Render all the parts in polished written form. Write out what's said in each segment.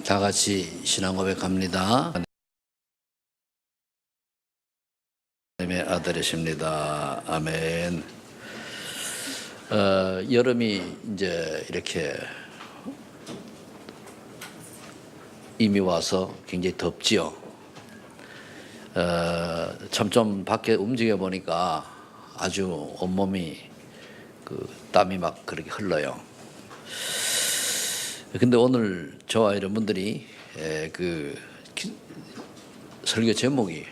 다 같이 신앙 고백합니다. 하나님의 아들이십니다. 아멘. 여름이 이제 이렇게 이미 와서 굉장히 덥지요. 참 좀 밖에 움직여 보니까 아주 온몸이 땀이 막 그렇게 흘러요. 근데 오늘 저와 여러분들이 설교 제목이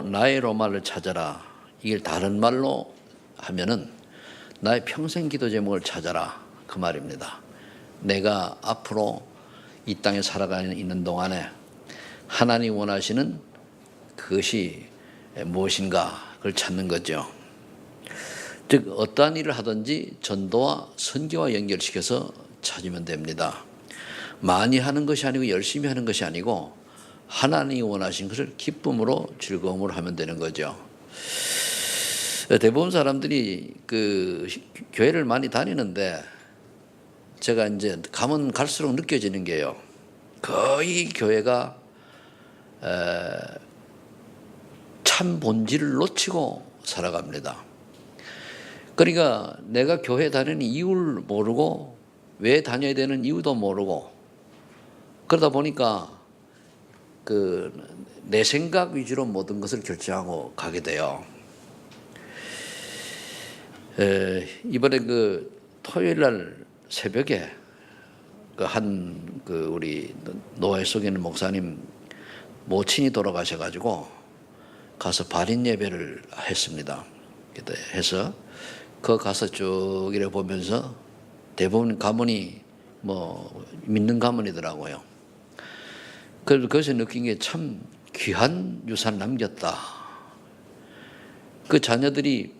나의 로마를 찾아라. 이걸 다른 말로 하면은 나의 평생 기도 제목을 찾아라, 그 말입니다. 내가 앞으로 이 땅에 살아가는 있는 동안에 하나님 원하시는 그것이 무엇인가, 그걸 찾는 거죠. 즉 어떠한 일을 하든지 전도와 선교와 연결시켜서 찾으면 됩니다. 많이 하는 것이 아니고 열심히 하는 것이 아니고 하나님이 원하신 것을 기쁨으로 즐거움으로 하면 되는 거죠. 대부분 사람들이 교회를 많이 다니는데 제가 이제 가면 갈수록 느껴지는 게요, 거의 교회가 참 본질을 놓치고 살아갑니다. 그러니까 내가 교회 다니는 이유를 모르고 왜 다녀야 되는 이유도 모르고 그러다 보니까 내 생각 위주로 모든 것을 결정하고 가게 돼요. 이번에 토요일 날 새벽에 우리 노예 속에 있는 목사님 모친이 돌아가셔가지고 가서 발인 예배를 했습니다. 그때 해서 가서 쭉 이래 보면서 대부분 가문이 믿는 가문이더라고요. 그래서 거기서 느낀 게 참 귀한 유산 남겼다. 그 자녀들이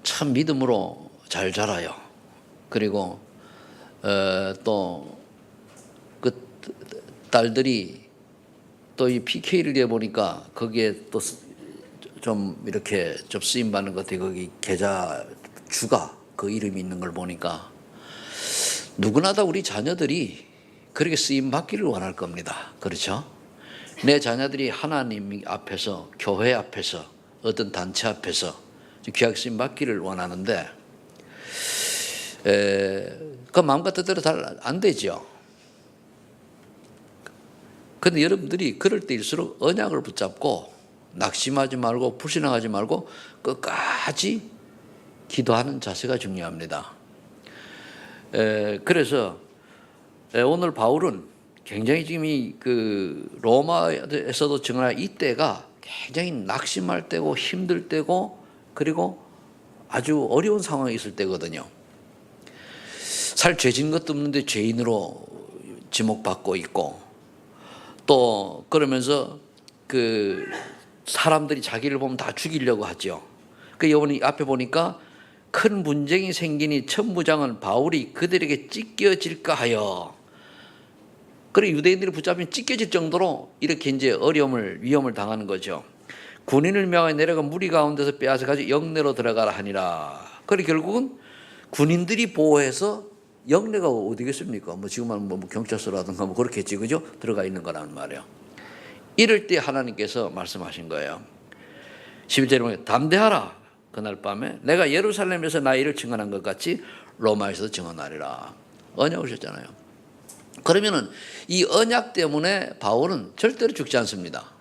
참 믿음으로 잘 자라요. 그리고 또 딸들이 또 이 PK를 해 보니까 거기에 또 좀 이렇게 좀 쓰임 받는 것 같아요. 거기 계좌 주가 그 이름이 있는 걸 보니까 누구나 다 우리 자녀들이 그렇게 쓰임 받기를 원할 겁니다. 그렇죠? 내 자녀들이 하나님 앞에서, 교회 앞에서, 어떤 단체 앞에서 귀하게 쓰임 받기를 원하는데 그 마음과 뜻대로 잘 안 되죠. 그런데 여러분들이 그럴 때일수록 언약을 붙잡고 낙심하지 말고 불신앙하지 말고 끝까지 기도하는 자세가 중요합니다. 그래서 오늘 바울은 굉장히 지금 로마에서도 증언할 이때가 굉장히 낙심할 때고 힘들 때고 그리고 아주 어려운 상황에 있을 때거든요. 살 죄진 것도 없는데 죄인으로 지목받고 있고 또 그러면서 사람들이 자기를 보면 다 죽이려고 하죠. 여러분이 앞에 보니까 큰 분쟁이 생기니 천부장은 바울이 그들에게 찢겨질까 하여, 그래 유대인들이 붙잡히면 찢겨질 정도로 이렇게 이제 위험을 당하는 거죠. 군인을 명하여 내려가 무리 가운데서 빼앗아 가지고 영내로 들어가라 하니라. 그래 결국은 군인들이 보호해서, 영내가 어디겠습니까? 지금은 경찰서라든가 그렇겠지, 그죠? 들어가 있는 거라는 말이에요. 이럴 때 하나님께서 말씀하신 거예요. 11절에 보면 담대하라. 그날 밤에 내가 예루살렘에서 나의 일을 증언한 것 같이 로마에서도 증언하리라. 언약을 줬잖아요. 그러면은 이 언약 때문에 바울은 절대로 죽지 않습니다.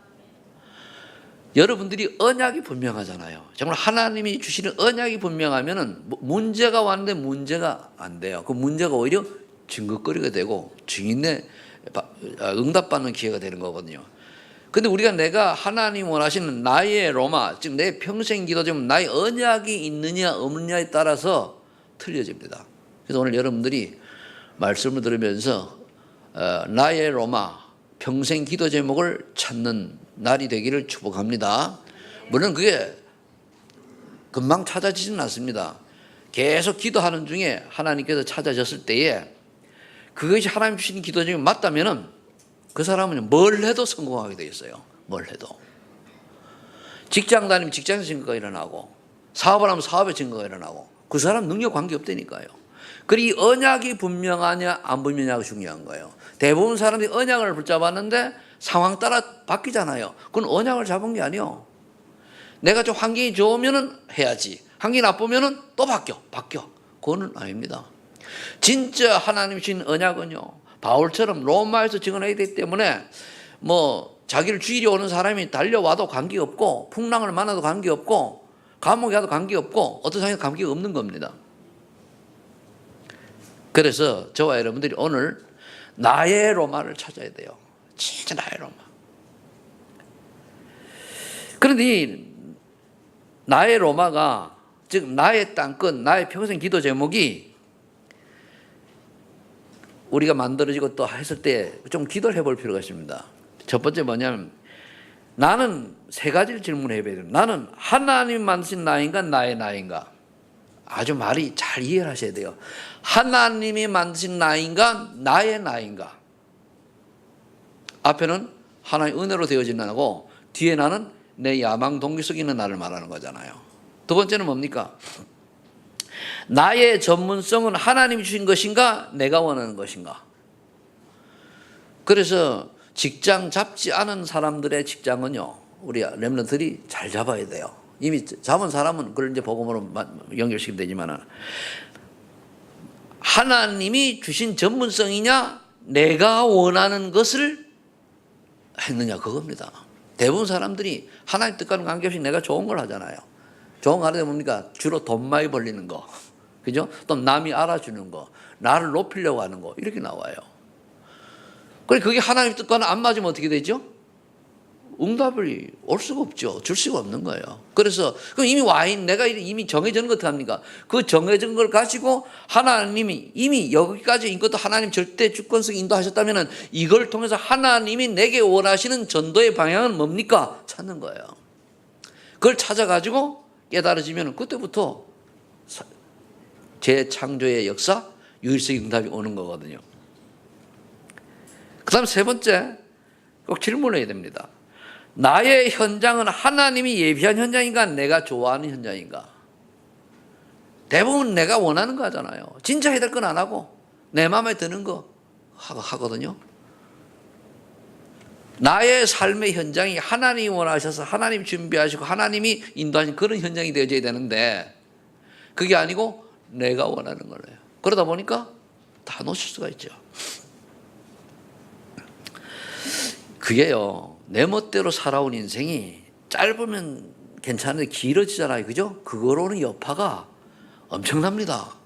여러분들이 언약이 분명하잖아요. 정말 하나님이 주시는 언약이 분명하면은 문제가 왔는데 문제가 안 돼요. 그 문제가 오히려 증거거리가 되고 증인의 응답받는 기회가 되는 거거든요. 근데 내가 하나님 원하시는 나의 로마, 즉 내 평생 기도 중 나의 언약이 있느냐 없느냐에 따라서 틀려집니다. 그래서 오늘 여러분들이 말씀을 들으면서 나의 로마, 평생 기도 제목을 찾는 날이 되기를 축복합니다. 물론 그게 금방 찾아지지는 않습니다. 계속 기도하는 중에 하나님께서 찾아졌을 때에 그것이 하나님 주신 기도 제목이 맞다면은 그 사람은 뭘 해도 성공하게 되어 있어요. 뭘 해도. 직장 다니면 직장에서 증거가 일어나고 사업을 하면 사업에 증거가 일어나고 그 사람 능력 관계없다니까요. 그리고 언약이 분명하냐 안 분명하냐가 중요한 거예요. 대부분 사람들이 언약을 붙잡았는데 상황 따라 바뀌잖아요. 그건 언약을 잡은 게 아니에요. 내가 좀 환경이 좋으면 해야지. 환경이 나쁘면 또 바뀌어. 그거는 아닙니다. 진짜 하나님 주신 언약은요, 바울처럼 로마에서 증언해야 되기 때문에 뭐 자기를 죽이려 오는 사람이 달려와도 관계없고, 풍랑을 만나도 관계없고, 감옥에 가도 관계없고, 어떤 상황에도 관계가 없는 겁니다. 그래서 저와 여러분들이 오늘 나의 로마를 찾아야 돼요. 진짜 나의 로마. 그런데 이 나의 로마가, 즉 나의 땅끝, 나의 평생 기도 제목이 우리가 만들어지고 또 했을 때 좀 기도를 해볼 필요가 있습니다. 첫 번째 뭐냐면, 나는 세 가지를 질문해야 돼요. 나는 하나님이 만드신 나인가, 나의 나인가? 아주 말이 잘 이해를 하셔야 돼요. 하나님이 만드신 나인가, 나의 나인가? 앞에는 하나님의 은혜로 되어진 나고, 뒤에 나는 내 야망 동기 속에 있는 나를 말하는 거잖아요. 두 번째는 뭡니까? 나의 전문성은 하나님이 주신 것인가, 내가 원하는 것인가? 그래서 직장 잡지 않은 사람들의 직장은요, 우리 렘넌트들이 잘 잡아야 돼요. 이미 잡은 사람은 그걸 이제 복음으로 연결시키면 되지만, 하나님이 주신 전문성이냐, 내가 원하는 것을 했느냐, 그겁니다. 대부분 사람들이 하나님 뜻과는 관계없이 내가 좋은 걸 하잖아요. 좋은 거 하는데 뭡니까? 주로 돈 많이 벌리는 거, 그죠? 또 남이 알아주는 거, 나를 높이려고 하는 거, 이렇게 나와요. 그래, 그게 하나님 뜻과는 안 맞으면 어떻게 되죠? 응답이 올 수가 없죠. 줄 수가 없는 거예요. 그래서 그럼 이미 내가 이미 정해진 것 어떡합니까? 그 정해진 걸 가지고 하나님이 이미 여기까지 이것도 하나님 절대 주권성 인도하셨다면 이걸 통해서 하나님이 내게 원하시는 전도의 방향은 뭡니까? 찾는 거예요. 그걸 찾아가지고 깨달아지면 그때부터 재창조의 역사, 유일성의 응답이 오는 거거든요. 그 다음 세 번째, 꼭 질문해야 됩니다. 나의 현장은 하나님이 예비한 현장인가, 내가 좋아하는 현장인가? 대부분 내가 원하는 거 하잖아요. 진짜 해야 될 건 안 하고 내 마음에 드는 거 하거든요. 나의 삶의 현장이 하나님이 원하셔서 하나님 준비하시고 하나님이 인도하신 그런 현장이 되어져야 되는데, 그게 아니고 내가 원하는 거예요. 그러다 보니까 다 놓칠 수가 있죠. 그게요, 내 멋대로 살아온 인생이 짧으면 괜찮은데 길어지잖아요. 그죠? 그거로는 여파가 엄청납니다.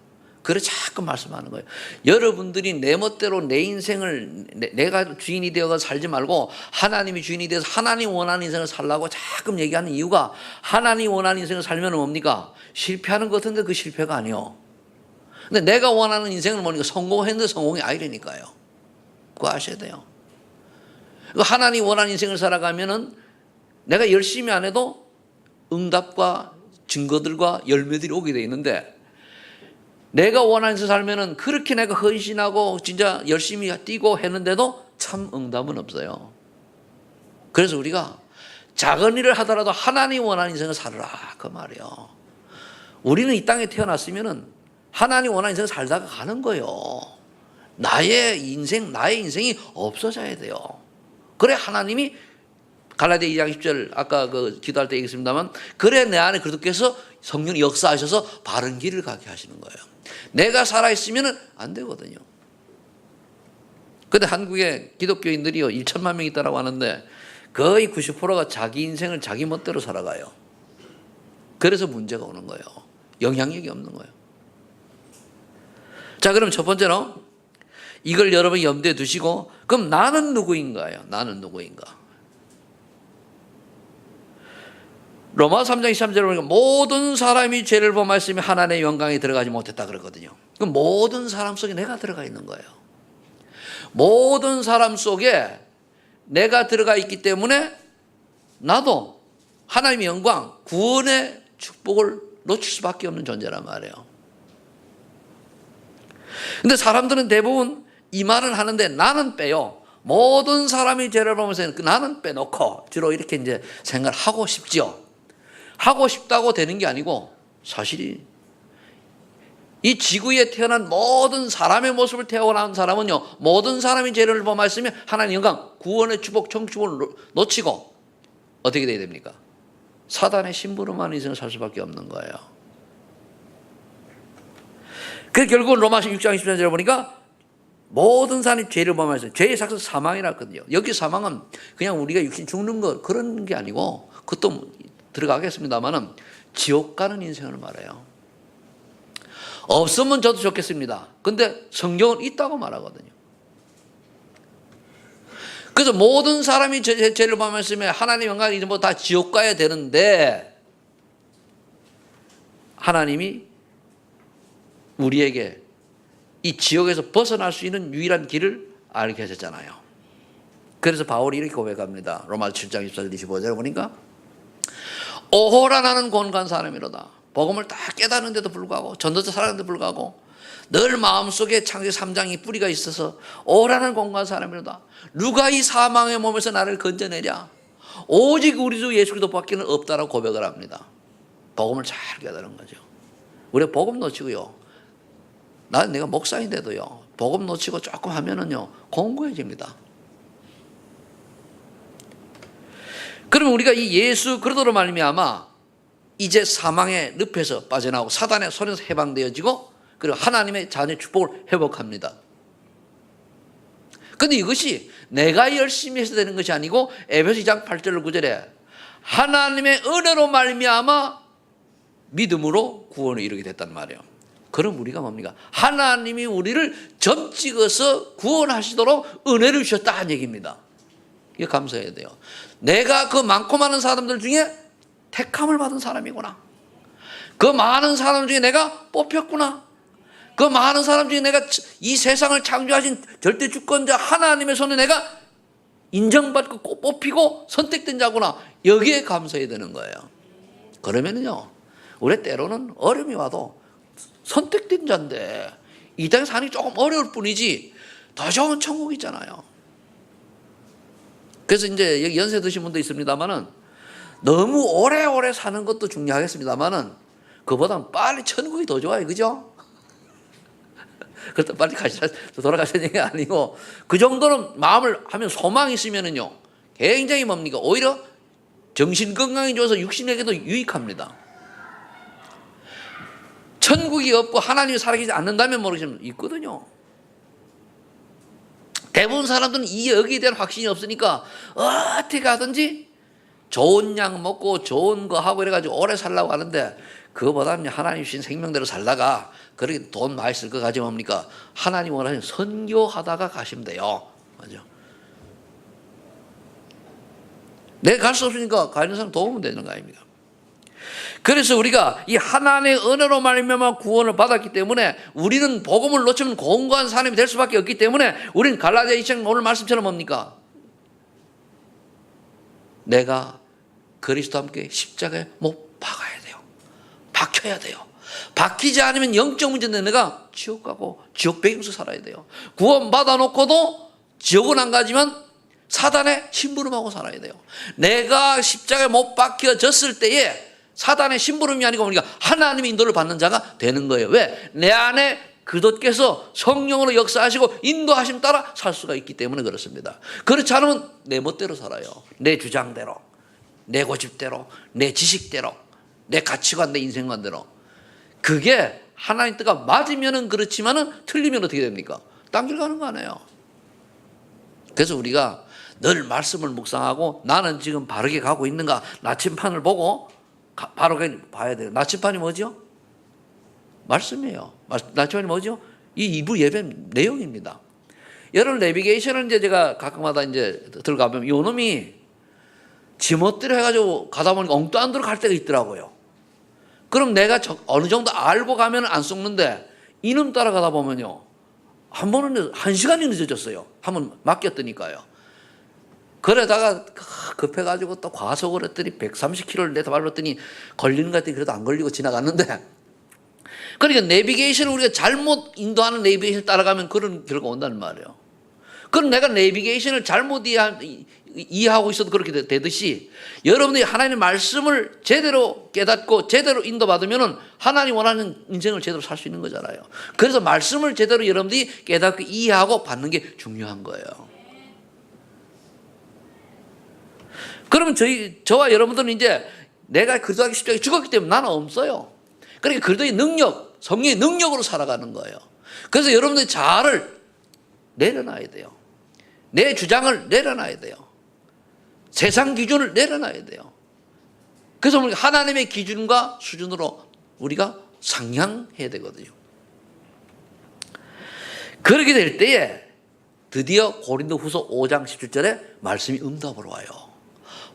그래 자꾸 말씀하는 거예요. 여러분들이 내 멋대로 내 인생을 내가 주인이 되어서 살지 말고 하나님이 주인이 되어서 하나님 원하는 인생을 살라고 자꾸 얘기하는 이유가, 하나님 원하는 인생을 살면 뭡니까? 실패하는 것 같은데 그 실패가 아니요. 근데 내가 원하는 인생은 뭡니까? 성공했는데 성공이 아니라니까요. 그거 아셔야 돼요. 하나님 원하는 인생을 살아가면은 내가 열심히 안 해도 응답과 증거들과 열매들이 오게 돼 있는데, 내가 원하는 인생을 살면은 그렇게 내가 헌신하고 진짜 열심히 뛰고 했는데도 참 응답은 없어요. 그래서 우리가 작은 일을 하더라도 하나님 원하는 인생을 살아라, 그 말이에요. 우리는 이 땅에 태어났으면은 하나님 원하는 인생을 살다가 가는 거예요. 나의 인생이 없어져야 돼요. 그래 하나님이 갈라디아 2장 10절 아까 그 기도할 때 얘기했습니다만, 그래 내 안에 그리스도께서 성령이 역사하셔서 바른 길을 가게 하시는 거예요. 내가 살아있으면 안 되거든요. 근데 한국의 기독교인들이요 1천만 명 있다라고 하는데 거의 90%가 자기 인생을 자기 멋대로 살아가요. 그래서 문제가 오는 거예요. 영향력이 없는 거예요. 자, 그럼 첫 번째로 이걸 여러분 염두에 두시고, 그럼 나는 누구인가요? 나는 누구인가? 로마서 3장 23절에 보니까 모든 사람이 죄를 범하였으며 하나님의 영광에 들어가지 못했다 그러거든요. 그럼 모든 사람 속에 내가 들어가 있는 거예요. 모든 사람 속에 내가 들어가 있기 때문에 나도 하나님의 영광, 구원의 축복을 놓칠 수밖에 없는 존재란 말이에요. 근데 사람들은 대부분 이 말을 하는데 나는 빼요. 모든 사람이 죄를 범하면서 나는 빼놓고 주로 이렇게 이제 생각을 하고 싶죠. 하고 싶다고 되는 게 아니고, 사실이 이 지구에 태어난 모든 사람의 모습을 태어난 사람은요, 모든 사람이 죄를 범하였으면 하나님 영광, 구원의 축복, 청축을 놓치고 어떻게 돼야 됩니까? 사단의 심부름하는 인생을 살 수밖에 없는 거예요. 그 결국은 로마서 6장 23절에 보니까 모든 사람이 죄를 범하였어요. 죄의 삭은 사망이라 했거든요. 여기 사망은 그냥 우리가 육신 죽는 거 그런 게 아니고, 그것도 들어가겠습니다만은 지옥 가는 인생을 말해요. 없으면 저도 좋겠습니다. 근데 성경은 있다고 말하거든요. 그래서 모든 사람이 죄를 범했으면 하나님 영광이 다 지옥 가야 되는데, 하나님이 우리에게 이 지옥에서 벗어날 수 있는 유일한 길을 알게 하셨잖아요. 그래서 바울이 이렇게 고백합니다. 로마서 7장 24절 25절에 보니까 오호라 나는 곤고한 사람이로다. 복음을 다 깨닫는데도 불구하고, 전도자 살았는데도 불구하고 늘 마음속에 창세기 3장이 뿌리가 있어서 오라는 곤고한 사람이로다. 누가 이 사망의 몸에서 나를 건져내랴. 오직 우리 주 예수 그리스도밖에는 없다라고 고백을 합니다. 복음을 잘 깨달은 거죠. 우리 복음 놓치고요, 내가 목사인데도요, 복음 놓치고 조금 하면은요 공고해집니다. 그러면 우리가 이 예수 그리스도로 말미암아 이제 사망의 늪에서 빠져나오고 사단의 손에서 해방되어지고, 그리고 하나님의 자녀의 축복을 회복합니다. 그런데 이것이 내가 열심히 해서 되는 것이 아니고, 에베소 2장 8절 9절에 하나님의 은혜로 말미암아 믿음으로 구원을 이루게 됐단 말이에요. 그럼 우리가 뭡니까? 하나님이 우리를 점 찍어서 구원하시도록 은혜를 주셨다 하는 얘기입니다. 이게 감사해야 돼요. 내가 그 많고 많은 사람들 중에 택함을 받은 사람이구나. 그 많은 사람 중에 내가 뽑혔구나. 그 많은 사람 중에 내가 이 세상을 창조하신 절대 주권자 하나님의 손에 내가 인정받고 뽑히고 선택된 자구나. 여기에 감사해야 되는 거예요. 그러면은요, 우리 때로는 어려움이 와도 선택된 자인데 이 땅에 사는 게 조금 어려울 뿐이지 더 좋은 천국이 있잖아요. 그래서 이제 여기 연세 드신 분도 있습니다만은, 너무 오래오래 사는 것도 중요하겠습니다만은 그보다는 빨리 천국이 더 좋아요. 그죠? 그렇다 빨리 돌아가시는 얘기가 아니고, 그 정도는 마음을 하면 소망이 있으면은요 굉장히 뭡니까? 오히려 정신 건강이 좋아서 육신에게도 유익합니다. 천국이 없고 하나님이 살아계시지 않는다면 모르겠지만 있거든요. 대부분 사람들은 여기에 대한 확신이 없으니까 어떻게 하든지 좋은 약 먹고 좋은 거 하고 이래가지고 오래 살려고 하는데, 그거보다는 하나님 주신 생명대로 살다가 그렇게 돈 많이 쓸 거 가지고 뭡니까? 하나님 원하시는 선교하다가 가시면 돼요. 맞죠? 내가 갈 수 없으니까 가는 사람 도우면 되는 거 아닙니까? 그래서 우리가 이 하나님의 은혜로 말미암아 구원을 받았기 때문에 우리는 복음을 놓치면 공고한 사람이 될 수밖에 없기 때문에, 우리는 갈라디아 2장 오늘 말씀처럼 뭡니까? 내가 그리스도와 함께 십자가에 못 박아야 돼요. 박혀야 돼요. 박히지 않으면 영적 문제인데 내가 지옥 가고 지옥 배경에서 살아야 돼요. 구원 받아놓고도 지옥은 안 가지만 사단의 심부름하고 살아야 돼요. 내가 십자가에 못 박혀졌을 때에 사단의 심부름이 아니고 우리가 하나님의 인도를 받는 자가 되는 거예요. 왜? 내 안에 그도께서 성령으로 역사하시고 인도하심 따라 살 수가 있기 때문에 그렇습니다. 그렇지 않으면 내 멋대로 살아요. 내 주장대로, 내 고집대로, 내 지식대로, 내 가치관, 내 인생관대로. 그게 하나님 뜻과 맞으면은 그렇지만은 틀리면 어떻게 됩니까? 딴 길 가는 거 아니에요. 그래서 우리가 늘 말씀을 묵상하고 나는 지금 바르게 가고 있는가, 나침판을 보고 바로 봐야 돼요. 나침판이 뭐죠? 말씀이에요. 나침판이 뭐죠? 이 2부 예배 내용입니다. 여러분, 내비게이션을 이제 제가 가끔마다 이제 들어가면 요 놈이 지멋대로 해가지고 가다 보니까 엉뚱한 데로 갈 때가 있더라고요. 그럼 내가 어느 정도 알고 가면 안 속는데, 이놈 따라가다 보면요, 한 번은 1시간이 늦어졌어요. 한번 맡겼더니까요. 그러다가 급해가지고 또 과속을 했더니 130km를 내다 밟았더니 걸리는 것 같더니 그래도 안 걸리고 지나갔는데, 그러니까 내비게이션을 우리가 잘못 인도하는 내비게이션을 따라가면 그런 결과 온다는 말이에요. 그럼 내가 내비게이션을 잘못 이해하고 있어도 그렇게 되듯이 여러분들이 하나님의 말씀을 제대로 깨닫고 제대로 인도받으면 하나님 원하는 인생을 제대로 살 수 있는 거잖아요. 그래서 말씀을 제대로 여러분들이 깨닫고 이해하고 받는 게 중요한 거예요. 그러면 저와 여러분들은 이제 내가 그리스도의 십자가에 죽었기 때문에 나는 없어요. 그러니까 그리스도의 능력, 성령의 능력으로 살아가는 거예요. 그래서 여러분들이 자아를 내려놔야 돼요. 내 주장을 내려놔야 돼요. 세상 기준을 내려놔야 돼요. 그래서 우리가 하나님의 기준과 수준으로 우리가 상향해야 되거든요. 그렇게 될 때에 드디어 고린도후서 5장 17절에 말씀이 응답으로 와요.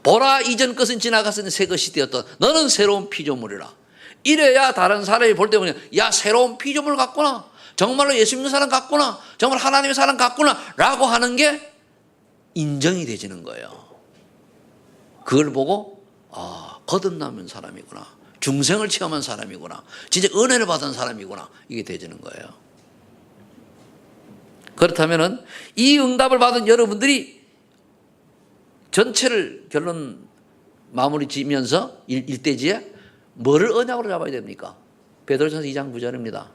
보라, 이전 것은 지나갔으니 새 것이 되었다. 너는 새로운 피조물이라. 이래야 다른 사람이 볼 때 보면 야, 새로운 피조물 같구나. 정말로 예수 믿는 사람 같구나. 정말 하나님의 사람 같구나. 라고 하는 게 인정이 되지는 거예요. 그걸 보고 거듭남은 사람이구나. 중생을 체험한 사람이구나. 진짜 은혜를 받은 사람이구나. 이게 되지는 거예요. 그렇다면 이 응답을 받은 여러분들이 전체를 결론 마무리 지면서 일대지에 뭐를 언약으로 잡아야 됩니까? 베드로전서 2장 9절입니다.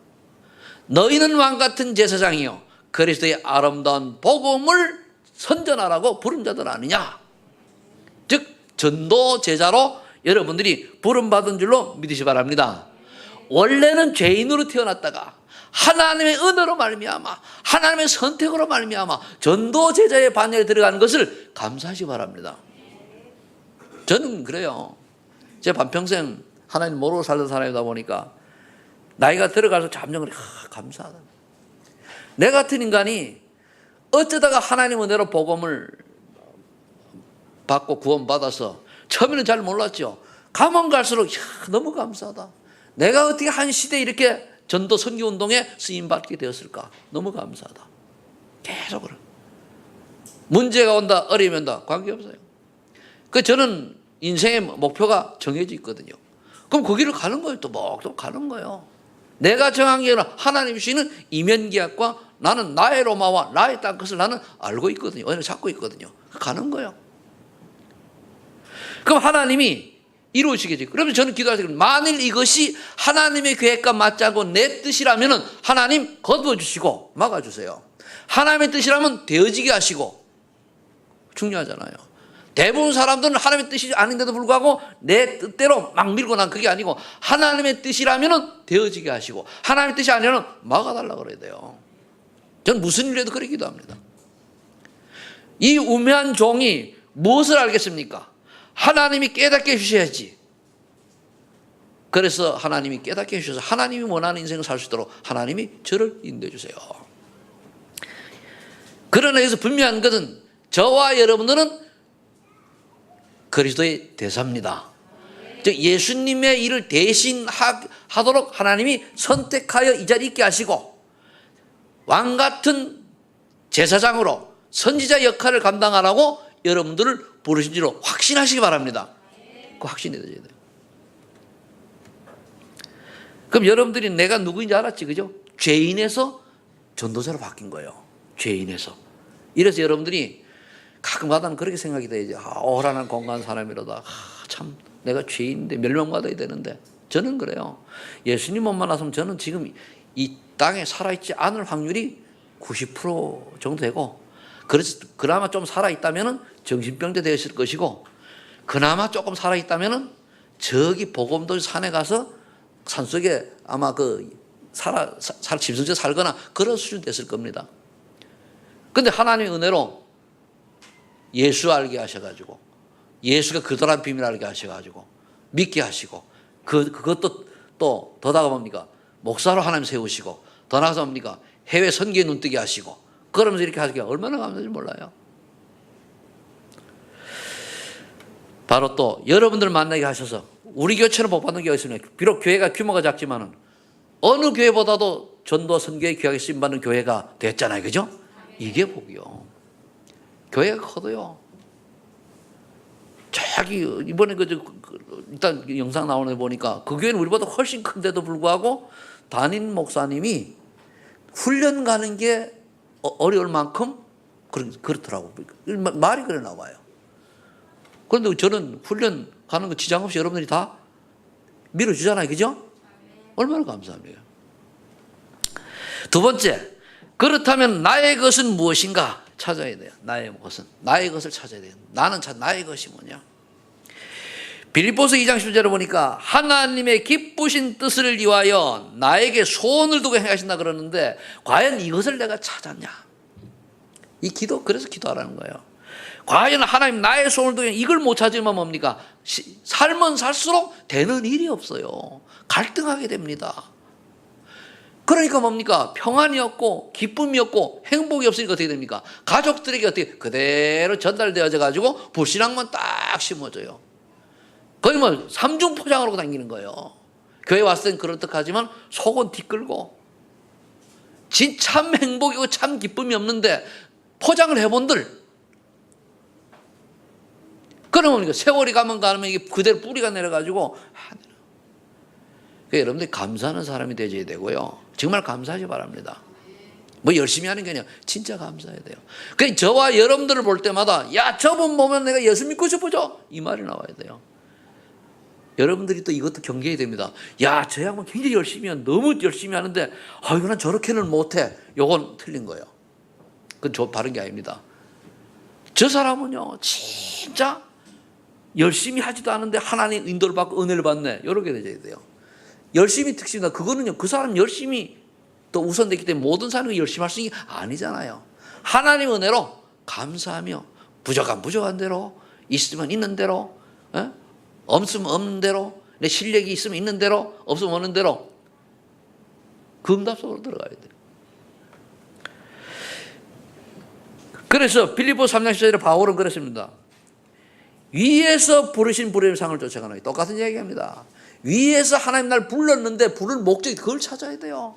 너희는 왕같은 제사장이요 그리스도의 아름다운 복음을 선전하라고 부른 자들 아니냐. 즉 전도 제자로 여러분들이 부름받은 줄로 믿으시 바랍니다. 원래는 죄인으로 태어났다가 하나님의 은혜로 말미암아 하나님의 선택으로 말미암아 전도 제자의 반열에 들어가는 것을 감사하시 바랍니다. 저는 그래요. 제 반평생 하나님 모르고 살던 사람이다 보니까 나이가 들어가서 잠정 감사하다. 내 같은 인간이 어쩌다가 하나님 은혜로 복음을 받고 구원받아서 처음에는 잘 몰랐죠. 가면 갈수록 너무 감사하다. 내가 어떻게 한 시대에 이렇게 전도 선교 운동에 쓰임받게 되었을까. 너무 감사하다. 계속 그래. 문제가 온다, 어려움이 온다, 관계없어요. 저는 인생의 목표가 정해져 있거든요. 그럼 그 길을 가는 거예요. 또 가는 거예요. 내가 정한 게 아니라 하나님 주시는 이면계약과 나는 나의 로마와 나의 땅 것을 나는 알고 있거든요. 오늘 잡고 있거든요. 가는 거예요. 그럼 하나님이 이루시겠지. 그러면 저는 기도하세요. 만일 이것이 하나님의 계획과 맞지 않고 내 뜻이라면 하나님 거두어주시고 막아주세요. 하나님의 뜻이라면 되어지게 하시고. 중요하잖아요. 대부분 사람들은 하나님의 뜻이 아닌데도 불구하고 내 뜻대로 막 밀고 난 그게 아니고 하나님의 뜻이라면 되어지게 하시고 하나님의 뜻이 아니라면 막아달라고 그래야 돼요. 저는 무슨 일에도 그렇게 기도합니다. 이 우매한 종이 무엇을 알겠습니까? 하나님이 깨닫게 해주셔야지. 그래서 하나님이 깨닫게 해주셔서 하나님이 원하는 인생을 살 수 있도록 하나님이 저를 인도해 주세요. 그러나 여기서 분명한 것은 저와 여러분들은 그리스도의 대사입니다. 즉 예수님의 일을 대신하도록 하나님이 선택하여 이 자리에 있게 하시고 왕같은 제사장으로 선지자 역할을 감당하라고 여러분들을 부르신 줄로 확신하시기 바랍니다. 그 확신이 되어야 돼요. 그럼 여러분들이 내가 누구인지 알았지, 그죠? 죄인에서 전도자로 바뀐 거예요. 죄인에서. 이래서 여러분들이 가끔가다는 그렇게 생각이 되지. 오란한 건강한 사람이라다. 참 내가 죄인인데 멸망받아야 되는데. 저는 그래요. 예수님 못 만났으면 저는 지금 이 땅에 살아있지 않을 확률이 90% 정도 되고, 그래서 그나마 좀 살아있다면 정신병자 되었을 것이고, 그나마 조금 살아있다면 저기 보금도 산에 가서 산속에 아마 짐승처럼 살거나 그런 수준 됐을 겁니다. 근데 하나님의 은혜로 예수 알게 하셔가지고, 예수가 그들한 비밀 알게 하셔가지고, 믿게 하시고, 그것도 또 더 나아가 뭡니까? 목사로 하나님 세우시고, 더 나아가서 뭡니까? 해외 선교에 눈뜨게 하시고, 그러면서 이렇게 하시기가 얼마나 감사한지 몰라요. 바로 또 여러분들 만나게 하셔서 우리 교회처럼 복 받는 교회가 있습니다. 비록 교회가 규모가 작지만은 어느 교회보다도 전도 선교에 귀하게 쓰임받는 교회가 됐잖아요. 그죠? 이게 복이요. 교회가 커도요. 저기 이번에 일단 영상 나오는 거 보니까 그 교회는 우리보다 훨씬 큰데도 불구하고 담임 목사님이 훈련 가는 게 어려울 만큼 그렇더라고. 말이 그래 나와요. 그런데 저는 훈련 가는 거 지장 없이 여러분들이 다 밀어주잖아요. 그죠? 얼마나 감사합니까? 두 번째, 그렇다면 나의 것은 무엇인가 찾아야 돼요. 나의 것을 찾아야 돼요. 나의 것이 뭐냐? 빌립보서 2장 10절을 보니까 하나님의 기쁘신 뜻을 위하여 나에게 소원을 두고 행하신다 그러는데 과연 이것을 내가 찾았냐? 그래서 기도하라는 거예요. 과연 하나님 나의 소원을 두고 이걸 못 찾으면 뭡니까? 삶은 살수록 되는 일이 없어요. 갈등하게 됩니다. 그러니까 뭡니까? 평안이 없고 기쁨이 없고 행복이 없으니까 어떻게 됩니까? 가족들에게 어떻게 그대로 전달되어져 가지고 불신앙만 딱 심어져요. 거의 뭐 삼중 포장하고 다니는 거예요. 교회 왔을 땐 그럴듯하지만 속은 뒤끌고 참 행복이고 참 기쁨이 없는데 포장을 해본들 그러면 세월이 가면 이게 그대로 뿌리가 내려가지고 여러분들이 감사하는 사람이 되셔야 되고요. 정말 감사하시 바랍니다. 뭐 열심히 하는 게 아니라 진짜 감사해야 돼요. 그러니까 저와 여러분들을 볼 때마다 야 저분 보면 내가 예수 믿고 싶어져 이 말이 나와야 돼요. 여러분들이 또 이것도 경계해야 됩니다. 야 저 양반 굉장히 너무 열심히 하는데 이거 난 저렇게는 못해. 요건 틀린 거예요. 그건 바른 게 아닙니다. 저 사람은요 진짜 열심히 하지도 않은데 하나님 인도를 받고 은혜를 받네. 이렇게 되어야 돼요. 열심히 특징이다. 그거는요 그 사람 열심히 또 우선됐기 때문에 모든 사람이 열심히 할 수 있는 게 아니잖아요. 하나님 은혜로 감사하며 부족한 대로 있으면 있는 대로 없으면 없는 대로 내 실력이 있으면 있는 대로 없으면 없는 대로 그 응답 속으로 들어가야 돼요. 그래서 빌립보서 3장 10절에 바울은 그랬습니다. 위에서 부르신 부름의 상을 쫓아가는 똑같은 얘기합니다. 위에서 하나님 날 불렀는데 부를 목적이 그걸 찾아야 돼요.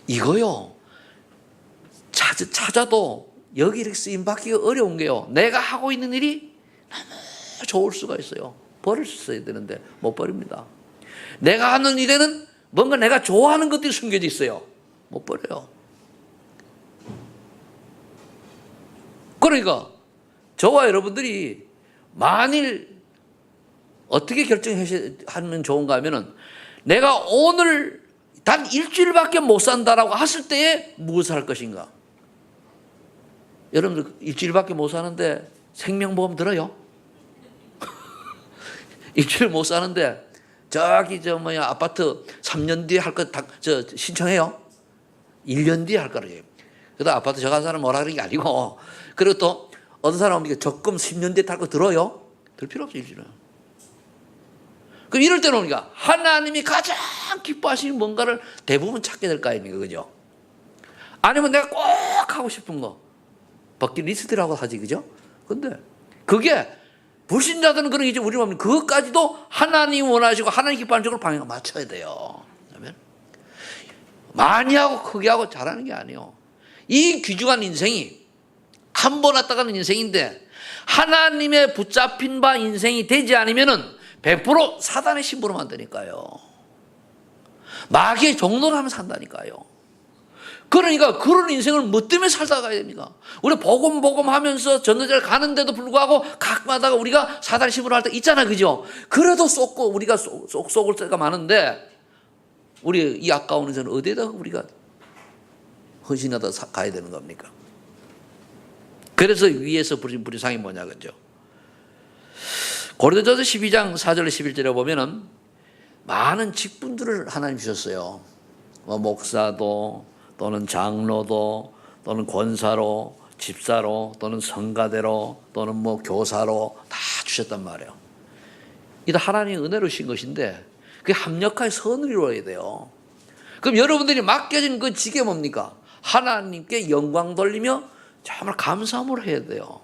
이거요 찾아도 여기 이렇게 쓰임받기가 어려운 게요. 내가 하고 있는 일이 너무 좋을 수가 있어요. 버릴 수 있어야 되는데 못 버립니다. 내가 하는 일에는 뭔가 내가 좋아하는 것들이 숨겨져 있어요. 못 버려요. 그러니까 저와 여러분들이 만일 어떻게 결정하면 좋은가 하면은 내가 오늘 단 일주일밖에 못 산다라고 했을 때에 무엇을 할 것인가? 여러분들 일주일밖에 못 사는데 생명보험 들어요? 일주일 못 사는데 저기 아파트 3년 뒤에 할 거 신청해요? 1년 뒤에 할 거래요. 그래도 아파트 저간 사람 뭐라 그러는 게 아니고 그리고 또 어떤 사람은 적금 10년 뒤에 탈 거 들어요? 들 필요 없어요. 일주일은. 그럼 이럴 때는 우리가 하나님이 가장 기뻐하시는 뭔가를 대부분 찾게 될 거 아닙니까? 그죠? 아니면 내가 꼭 하고 싶은 거 버킷리스트라고 하지 그죠? 근데 그게 불신자들은 그런 게 이제 우리 보면 그것까지도 하나님 원하시고 하나님 기뻐하는 쪽으로 방향을 맞춰야 돼요. 그러면 많이 하고 크게 하고 잘하는 게 아니에요. 이 귀중한 인생이 한 번 왔다 가는 인생인데 하나님의 붙잡힌 바 인생이 되지 않으면은 100% 사단의 신부로 만드니까요. 마귀의 종로를 하면 산다니까요. 그러니까 그런 인생을 뭐 때문에 살다 가야 됩니까? 우리 복음 하면서 전도자를 가는데도 불구하고 가끔하다가 우리가 사단의 신부로 할 때 있잖아요. 그죠? 그래도 쏟고 우리가 쏟을 때가 많은데 우리 이 아까운 인생은 어디에다가 우리가 헌신하다 가야 되는 겁니까? 그래서 위에서 부르신 상이 뭐냐 그죠? 고린도전서 12장 4절 11절에 보면은 많은 직분들을 하나님 주셨어요. 목사도 또는 장로도 또는 권사로 집사로 또는 성가대로 또는 교사로 다 주셨단 말이에요. 이다 하나님의 은혜로 주신 것인데 그게 합력하여 선을 이루어야 돼요. 그럼 여러분들이 맡겨진 그 직이 뭡니까? 하나님께 영광 돌리며 정말 감사함을 해야 돼요.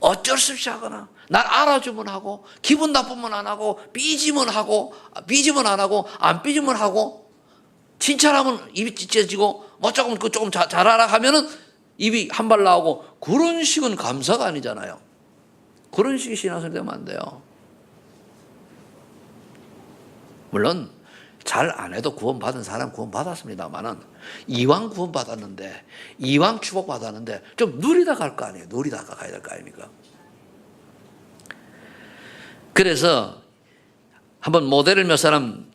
어쩔 수 없이 하거나 날 알아주면 하고 기분 나쁘면 안 하고 삐지면 안 하고 안 삐지면 하고 칭찬하면 입이 찢어지고 조금 잘하라 하면은 입이 한 발 나오고 그런 식은 감사가 아니잖아요. 그런 식의 신앙생활 되면 안 돼요. 물론 잘 안 해도 구원받은 사람 구원받았습니다만은 이왕 구원받았는데 이왕 축복받았는데 좀 누리다 갈 거 아니에요. 누리다가 가야 될 거 아닙니까? 그래서 한번 모델을 몇 사람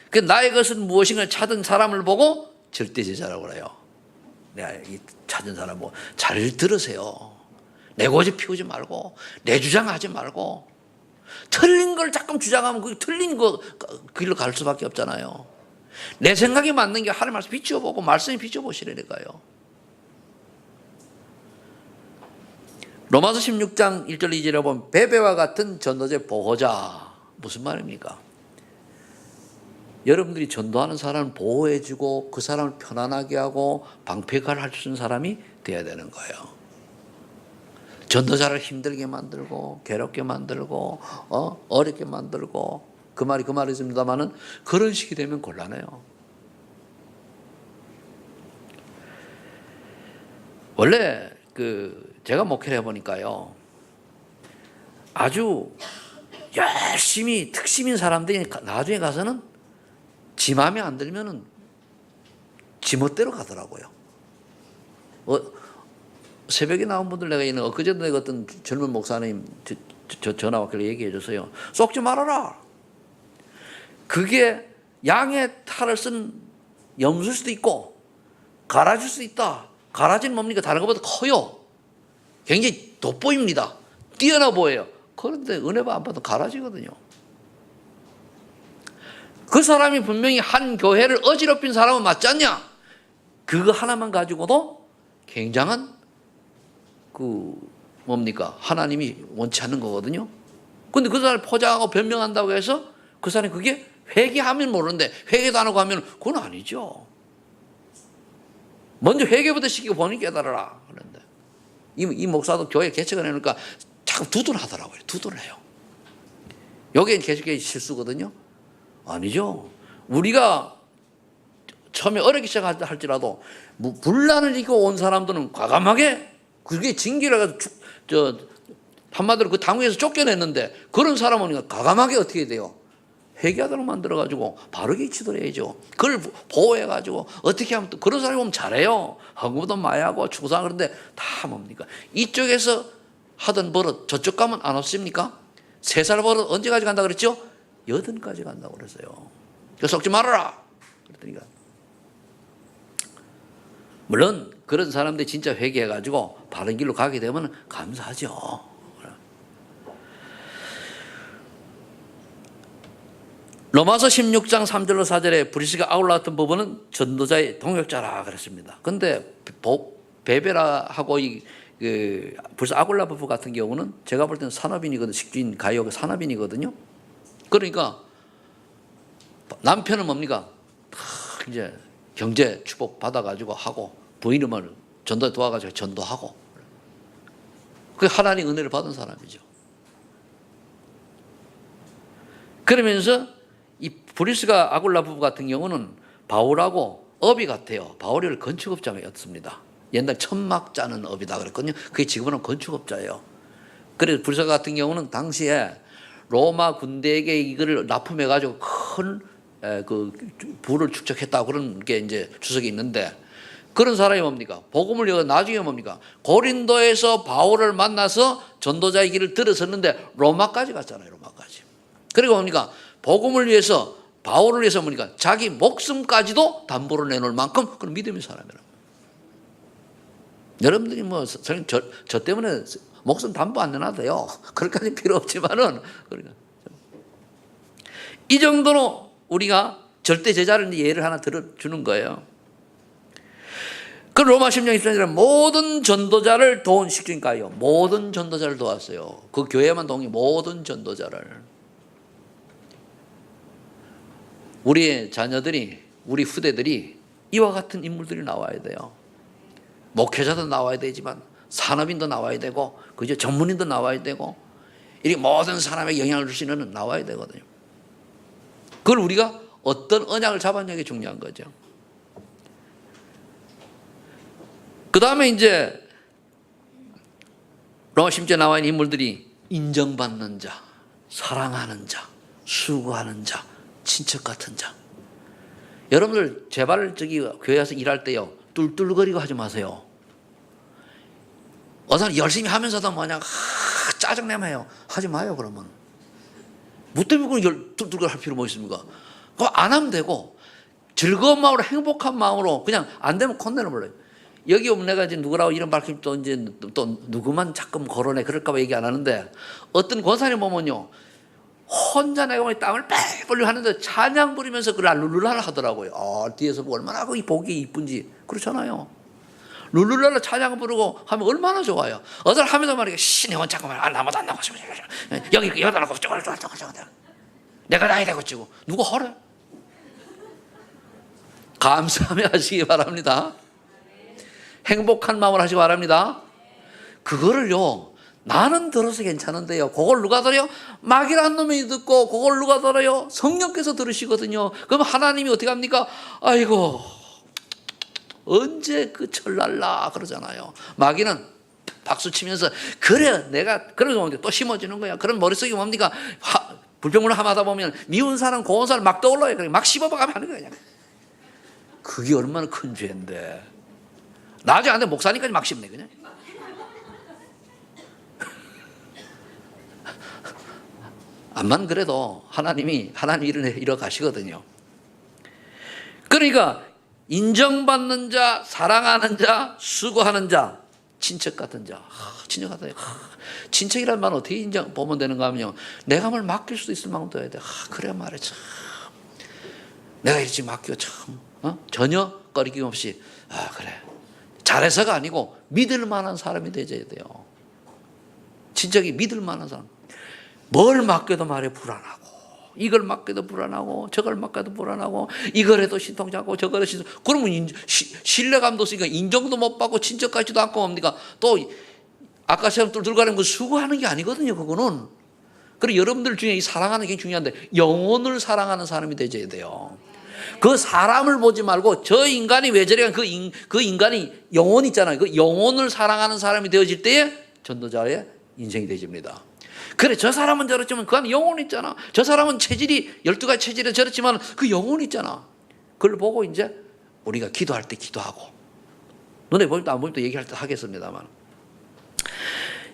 그 나의 것은 무엇인가 찾은 사람을 보고 절대제자라고 그래요. 내가 이 찾은 사람 보고 잘 들으세요. 내 고집 피우지 말고 내 주장하지 말고 틀린 걸 자꾸 주장하면 그 틀린 거 길로 갈 수밖에 없잖아요. 내 생각이 맞는 게 하나님 말씀 비춰보고 말씀이 비춰보시라니까요. 로마서 16장 1절 2절에 보면 베베와 같은 전도제 보호자. 무슨 말입니까? 여러분들이 전도하는 사람을 보호해주고 그 사람을 편안하게 하고 방패를 할 수 있는 사람이 돼야 되는 거예요. 전도자를 힘들게 만들고 괴롭게 만들고 어렵게 만들고 그 말이십니다만은 그런 식이 되면 곤란해요. 원래 제가 목회를 해보니까요, 아주 열심히 특심인 사람들이 나중에 가서는 지 마음에 안 들면은 지 멋대로 가더라고요. 새벽에 나온 분들 내가 있는 엊그제도 내가 어떤 젊은 목사님 전화 왔길래 얘기해 줬어요. 속지 말아라. 그게 양의 탈을 쓴 염소일 수도 있고 가라질 수도 있다. 가라지는 뭡니까? 다른 것보다 커요. 굉장히 돋보입니다. 뛰어나 보여요. 그런데 은혜가 안 받아도 가라지거든요. 그 사람이 분명히 한 교회를 어지럽힌 사람은 맞지 않냐? 그거 하나만 가지고도 굉장한 하나님이 원치 않는 거거든요. 근데 그 사람을 포장하고 변명한다고 해서 그 사람이 그게 회개하면 모르는데 회개도 안 하고 하면 그건 아니죠. 먼저 회개부터 시키고 본인 깨달아라. 그런데 이 목사도 교회 개척을 해놓으니까 자꾸 두둔하더라고요. 두둔해요. 여기엔 개척의 실수거든요. 아니죠. 우리가 처음에 어렵게 시작할지라도 분란을 이기고 온 사람들은 과감하게 그게 징계를 해서 한마디로 그 당회에서 쫓겨냈는데 그런 사람은 과감하게 어떻게 돼요? 회개하도록 만들어가지고 바르게 지도해야죠. 그걸 보호해가지고 어떻게 하면 또 그런 사람이 보면 잘해요. 헌금도 많이 하고 추구상 그런데 다 뭡니까? 이쪽에서 하던 버릇 저쪽 가면 안 없습니까? 3살 버릇 언제까지 간다 그랬죠? 8까지 간다고 그랬어요. 그래서 썩지 말아라. 그랬더니까 물론 그런 사람들이 진짜 회개해가지고 바른 길로 가게 되면 감사하죠. 로마서 16장 3절로 4절에 브리스가 아굴라였던 부분은 전도자의 동역자라 그랬습니다. 근데 베베라하고 불사 아굴라 부부 같은 경우는 제가 볼 때는 산업인이거든요. 식주인 가이오가 산업인이거든요. 그러니까 남편은 뭡니까? 이제 경제 축복 받아가지고 하고 부인을 전도에 도와가지고 전도하고 그 하나님 은혜를 받은 사람이죠. 그러면서 이 브리스가 아굴라 부부 같은 경우는 바울하고 업이 같아요. 바울이 건축업자였습니다. 옛날 천막 짜는 업이다 그랬거든요. 그게 지금은 건축업자예요. 그래서 브리스가 같은 경우는 당시에 로마 군대에게 이거를 납품해가지고 큰 부를 축적했다 그런 게 이제 주석이 있는데 그런 사람이 뭡니까? 복음을 여가 나중에 뭡니까? 고린도에서 바울을 만나서 전도자의 길을 들어섰는데 로마까지 갔잖아요. 로마까지. 그리고 뭡니까? 복음을 위해서 바울을 위해서 뭡니까? 자기 목숨까지도 담보로 내놓을 만큼 그런 믿음의 사람이라고. 여러분들이 저 때문에 목숨 담보 안 내놔도 돼요. 그럴까지 필요 없지만은 그러니까 이 정도로 우리가 절대 제자를 예를 하나 들어주는 거예요. 그 로마 10장 23절에 모든 전도자를 도운 식주인가요? 모든 전도자를 도왔어요. 그 교회만 도운 모든 전도자를. 우리의 자녀들이 우리 후대들이 이와 같은 인물들이 나와야 돼요. 목회자도 나와야 되지만 산업인도 나와야 되고 그죠? 전문인도 나와야 되고 이렇게 모든 사람에게 영향을 줄 수 있는 나와야 되거든요. 그걸 우리가 어떤 언약을 잡았냐는 게 중요한 거죠. 그 다음에 이제 로마 10장에 나와 있는 인물들이 인정받는 자, 사랑하는 자, 수고하는 자, 친척 같은 자. 여러분들 제발 저기 교회에서 일할 때요 뚫뚫거리고 하지 마세요. 어서 열심히 하면서도 뭐냐 짜증내면 해요. 하지 마요. 그러면 뭐 때문에 그걸 뚫뚫거리 할 필요 뭐 있습니까? 그거 안 하면 되고 즐거운 마음으로 행복한 마음으로 그냥 안 되면 콘내는 몰라요. 여기 오면 내가 이제 누구라고 이름 밝히면 또 이제 또 누구만 자꾸 거론해 그럴까봐 얘기 안 하는데 어떤 권사님 보면요 혼자 내가 땀을 빼빼 하는데 찬양 부리면서 그걸 룰루랄라 하더라고요. 뒤에서 보고 얼마나 그 보기 이쁜지 그렇잖아요. 룰루랄라 찬양 부르고 하면 얼마나 좋아요. 어들 하면서 말이야 신의 잠깐만 나무도 안 나고 여기다 놓고 저거 내가 나이 되고 찍고 누구 허래? 감사하며 하시기 바랍니다. 행복한 마음을 하시기 바랍니다. 그거를요 나는 들어서 괜찮은데요 그걸 누가 들어요? 마귀라는 놈이 듣고 그걸 누가 들어요? 성령께서 들으시거든요. 그럼 하나님이 어떻게 합니까? 아이고 언제 그 철날라 그러잖아요. 마귀는 박수 치면서 그래 내가 그러고 또 심어지는 거야. 그럼 머릿속에 뭡니까? 불평불만 하다 보면 미운 사람 고운 사람 막 떠올라요. 막 씹어가면 하는 거야. 그게 얼마나 큰 죄인데 나중에 안 돼 목사님까지 막 씹네 그냥. 암만 그래도 하나님이 일을 이뤄 가시거든요. 그러니까 인정받는 자, 사랑하는 자, 수고하는 자, 친척 같은 자. 친척 같은 자. 친척이란 말은 어떻게 보면 되는가 하면요. 내가 뭘 맡길 수도 있을 만큼 둬야 돼. 그래 말해 참. 내가 이렇게 맡겨 참. 전혀 꺼리낌 없이 그래. 잘해서가 아니고 믿을 만한 사람이 되어야 돼요. 친척이 믿을 만한 사람. 뭘 맡겨도 말해 불안하고 이걸 맡겨도 불안하고 저걸 맡겨도 불안하고 이걸 해도 신통찮고 저걸 해도 그러면 신뢰감도 없으니까 인정도 못 받고 친척 같지도 않고 뭡니까? 또 아까처럼 뚫뚫거리는 거 수고하는 게 아니거든요. 그거는. 그리고 여러분들 중에 이 사랑하는 게 중요한데 영혼을 사랑하는 사람이 되어야 돼요. 그 사람을 보지 말고 저 인간이 왜 저래 그 인간이 영혼 있잖아요. 그 영혼을 사랑하는 사람이 되어질 때에 전도자의 인생이 되집니다. 그래 저 사람은 저렇지만 그 안에 영혼 있잖아. 저 사람은 체질이 12가지 체질은 저렇지만 그 영혼 있잖아. 그걸 보고 이제 우리가 기도할 때 기도하고 눈에 보일 때 안 보일 때 얘기할 때 하겠습니다만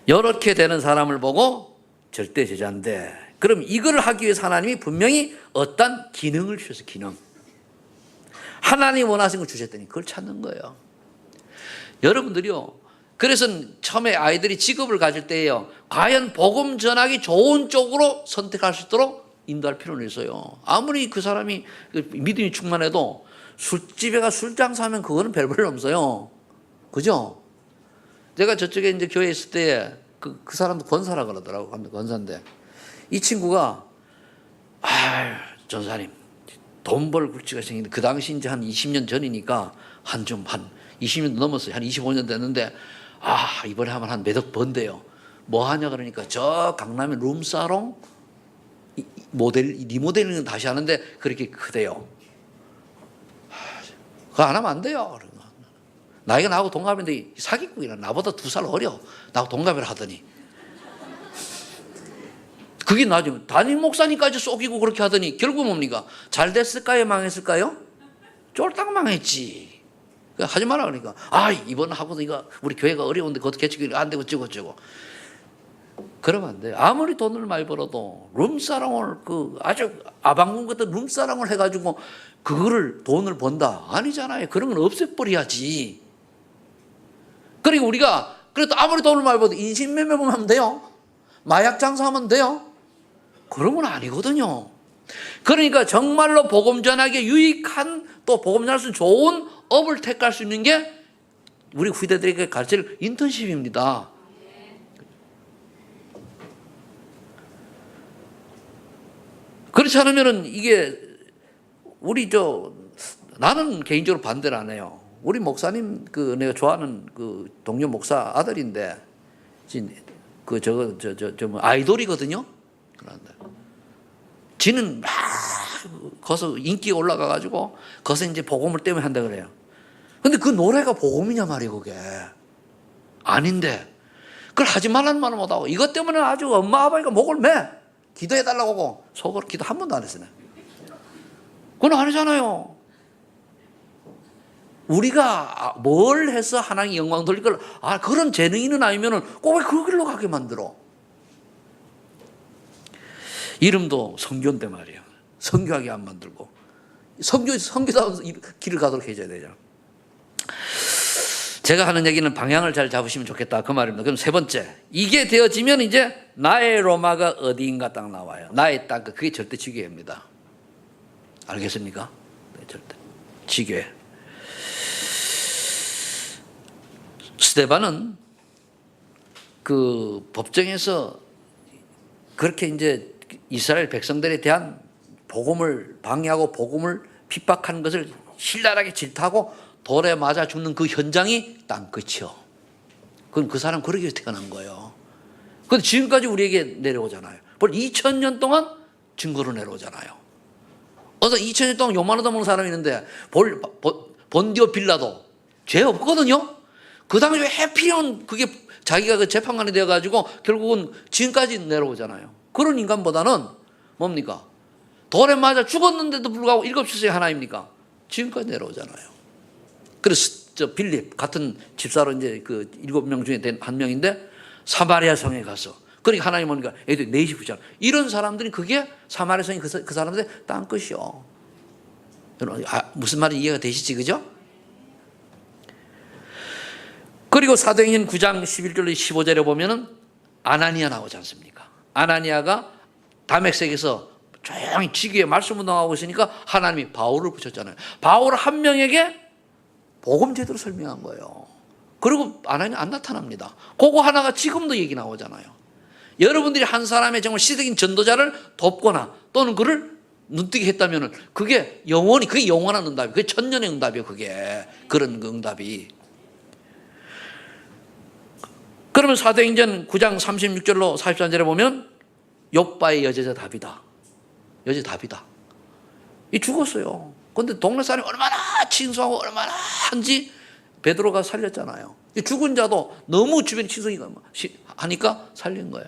이렇게 되는 사람을 보고 절대 제자인데 그럼 이걸 하기 위해서 하나님이 분명히 어떤 기능을 주셔서 기능 하나님이 원하시는 걸 주셨더니 그걸 찾는 거예요. 여러분들이요 그래서 처음에 아이들이 직업을 가질 때에요 과연 복음 전하기 좋은 쪽으로 선택할 수 있도록 인도할 필요는 있어요. 아무리 그 사람이 믿음이 충만해도 술집에 가 술 장사하면 그거는 별별 없어요. 그죠? 제가 저쪽에 이제 교회에 있을 때 그 사람도 권사라 그러더라고. 권사인데 이 친구가 전사님 돈 벌 굴지가 생기는데 그 당시 이제 한 20년 전이니까 한 20년 넘었어요. 한 25년 됐는데 이번에 하면 한 몇 억 번대요. 뭐 하냐 그러니까 저 강남에 룸사롱 리모델링은 다시 하는데 그렇게 크대요. 그거 안 하면 안 돼요. 나이가 나하고 동갑인데 사기꾼이라 나보다 2살 어려. 나하고 동갑이라 하더니 그게 나중에 담임 목사님까지 속이고 그렇게 하더니 결국 뭡니까? 잘 됐을까요? 망했을까요? 쫄딱 망했지. 하지 마라 그러니까 이번 하고도 이거 우리 교회가 어려운데 그것도 개척이 안 되고 저거 그러면 안 돼요. 아무리 돈을 많이 벌어도 룸사롱을 아주 아방궁 같은 룸사롱을 해가지고 그거를 돈을 번다 아니잖아요. 그런 건 없애버려야지. 그리고 우리가 그래도 아무리 돈을 많이 벌어도 인신매매만 하면 돼요. 마약 장사하면 돼요. 그런 건 아니거든요. 그러니까 정말로 복음 전하기에 유익한 또 복음 전할 수 있는 좋은 업을 택할 수 있는 게 우리 후대들에게 가르칠 인턴십입니다. 그렇지 않으면은 이게 나는 개인적으로 반대를 안 해요. 우리 목사님 내가 좋아하는 동료 목사 아들인데 아이돌이거든요. 그런데 지는 막 거기서 인기가 올라가가지고 거기서 이제 복음을 때문에 한다 그래요. 근데 그 노래가 복음이냐 말이에요. 그게 아닌데 그걸 하지 말라는 말을 못하고 이것 때문에 아주 엄마 아버지가 목을 매 기도해달라고 하고 속으로 기도 한 번도 안 했어요. 그건 아니잖아요. 우리가 뭘 해서 하나님 영광 돌릴 걸, 그런 재능이 있는 아이면은 꼭 왜 그 길로 가게 만들어? 이름도 선교인데 말이야. 선교하게 안 만들고. 선교다운 길을 가도록 해줘야 되잖아. 제가 하는 얘기는 방향을 잘 잡으시면 좋겠다. 그 말입니다. 그럼 세 번째. 이게 되어지면 이제 나의 로마가 어디인가 딱 나와요. 나의 땅, 그게 절대 지교회입니다. 알겠습니까? 네, 절대. 지교회. 스데반은 그 법정에서 그렇게 이제 이스라엘 백성들에 대한 복음을 방해하고 복음을 핍박하는 것을 신랄하게 질타하고 돌에 맞아 죽는 그 현장이 땅끝이요. 그건 그 사람 그렇게 태어난 거예요. 그런데 지금까지 우리에게 내려오잖아요. 벌써 2000년 동안 증거로 내려오잖아요. 어서 2000년 동안 요만하다 먹는 사람이 있는데 본디오 빌라도 죄 없거든요. 그 당시에 해피온 그게 자기가 그 재판관이 되어가지고 결국은 지금까지 내려오잖아요. 그런 인간보다는 뭡니까? 돌에 맞아 죽었는데도 불구하고 7수의 하나입니까? 지금까지 내려오잖아요. 그래서 저 빌립 같은 집사로 이제 그 7명 중에 된 한 명인데 사마리아 성에 가서 그러니까 하나님 오니까 애들 4시 부자 이런 사람들이 그게 사마리아 성이 그 사람들의 땅끝이요. 무슨 말인지 이해가 되시지, 그죠? 그리고 사도행전 9장 11절로 15절에 보면은 아나니아 나오지 않습니까? 아나니아가 다메섹에서 조용히 지교에 말씀 운동하고 있으니까 하나님이 바울을 붙였잖아요. 바울 한 명에게 복음 제대로 설명한 거예요. 그리고 아나니아 안 나타납니다. 그거 하나가 지금도 얘기 나오잖아요. 여러분들이 한 사람의 정말 시대적인 전도자를 돕거나 또는 그를 눈뜨게 했다면 그게 영원히, 그게 영원한 응답이에요. 그게 천년의 응답이에요. 그게 그런 그 응답이. 그러면 사도행전 9장 36절로 43절에 보면 욥바의 여제자 다비다. 여제 다비다. 이 죽었어요. 그런데 동네 사람이 얼마나 친소하고 얼마나 한지 베드로가 살렸잖아요. 죽은 자도 너무 주변 친소하니까 살린 거예요.